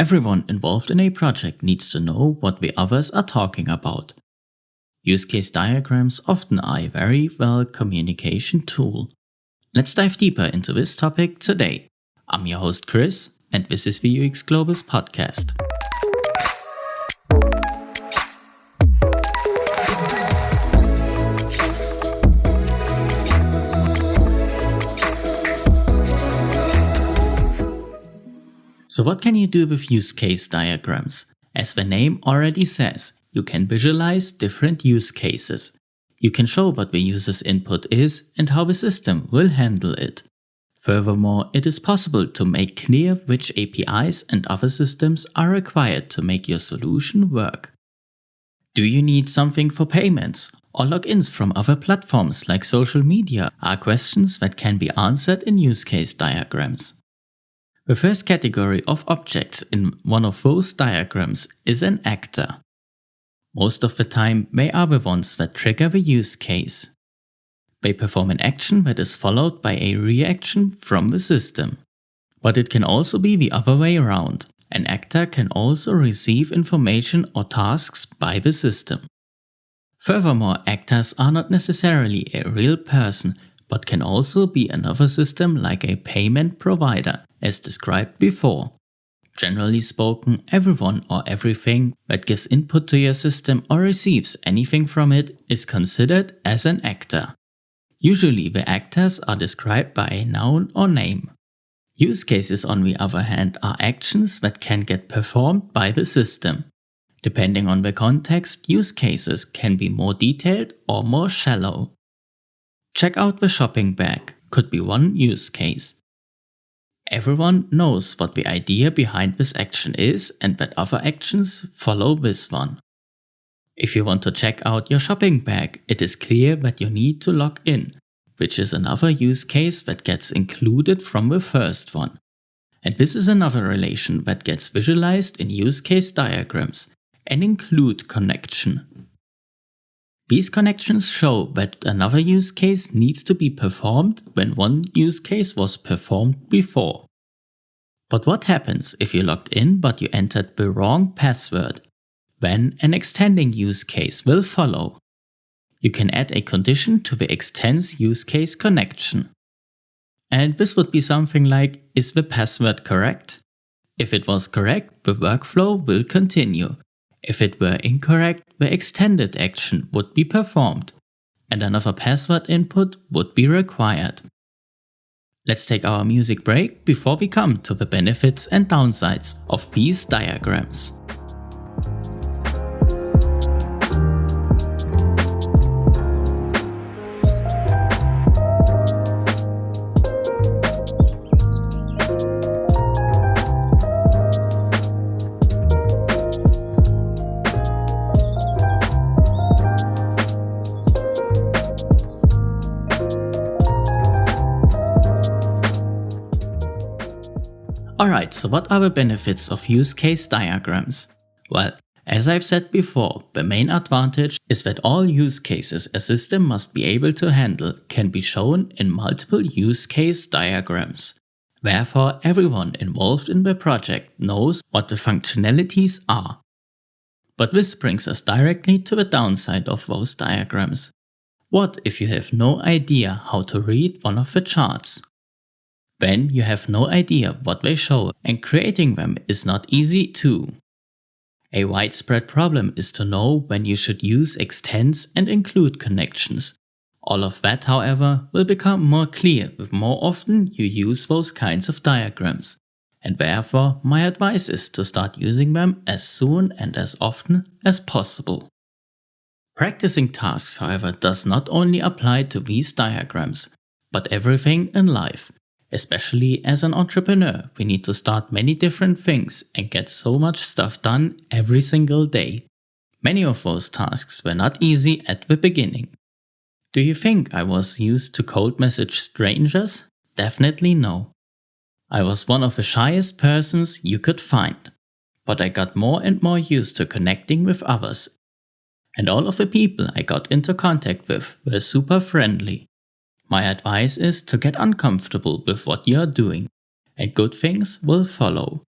Everyone involved in a project needs to know what the others are talking about. Use case diagrams often are a very well communication tool. Let's dive deeper into this topic today. I'm your host Chris, and this is the UX Globus podcast. So what can you do with use case diagrams? As the name already says, you can visualize different use cases. You can show what the user's input is and how the system will handle it. Furthermore, it is possible to make clear which APIs and other systems are required to make your solution work. Do you need something for payments or logins from other platforms like social media are questions that can be answered in use case diagrams. The first category of objects in one of those diagrams is an actor. Most of the time, they are the ones that trigger the use case. They perform an action that is followed by a reaction from the system. But it can also be the other way around. An actor can also receive information or tasks by the system. Furthermore, actors are not necessarily a real person, but can also be another system like a payment provider, as described before. Generally spoken, everyone or everything that gives input to your system or receives anything from it is considered as an actor. Usually the actors are described by a noun or name. Use cases, on the other hand, are actions that can get performed by the system. Depending on the context, use cases can be more detailed or more shallow. Check out the shopping bag could be one use case. Everyone knows what the idea behind this action is and that other actions follow this one. If you want to check out your shopping bag, it is clear that you need to log in, which is another use case that gets included from the first one. And this is another relation that gets visualized in use case diagrams, an include connection. These connections show that another use case needs to be performed when one use case was performed before. But what happens if you logged in but you entered the wrong password? Then an extending use case will follow. You can add a condition to the extends use case connection. And this would be something like, is the password correct? If it was correct, the workflow will continue. If it were incorrect, the extended action would be performed, and another password input would be required. Let's take our music break before we come to the benefits and downsides of these diagrams. Alright, so what are the benefits of use case diagrams? Well, as I've said before, the main advantage is that all use cases a system must be able to handle can be shown in multiple use case diagrams. Therefore, everyone involved in the project knows what the functionalities are. But this brings us directly to the downside of those diagrams. What if you have no idea how to read one of the charts? Then you have no idea what they show, and creating them is not easy too. A widespread problem is to know when you should use extends and include connections. All of that, however, will become more clear the more often you use those kinds of diagrams, and therefore my advice is to start using them as soon and as often as possible. Practicing tasks, however, does not only apply to these diagrams, but everything in life. Especially as an entrepreneur, we need to start many different things and get so much stuff done every single day. Many of those tasks were not easy at the beginning. Do you think I was used to cold message strangers? Definitely no. I was one of the shyest persons you could find, but I got more and more used to connecting with others. And all of the people I got into contact with were super friendly. My advice is to get uncomfortable with what you are doing, and good things will follow.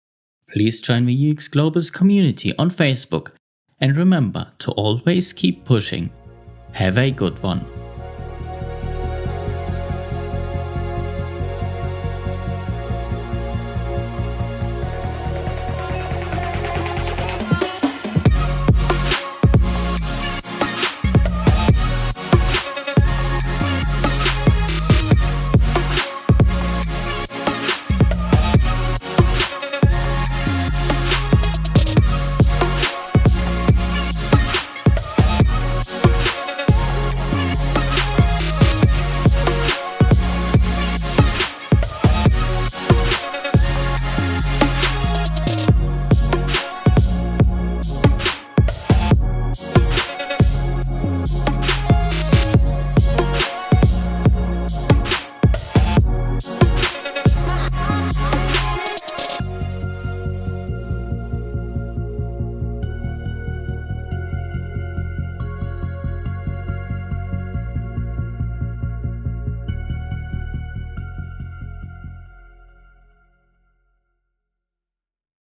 Please join the UX Global's community on Facebook, and remember to always keep pushing. Have a good one.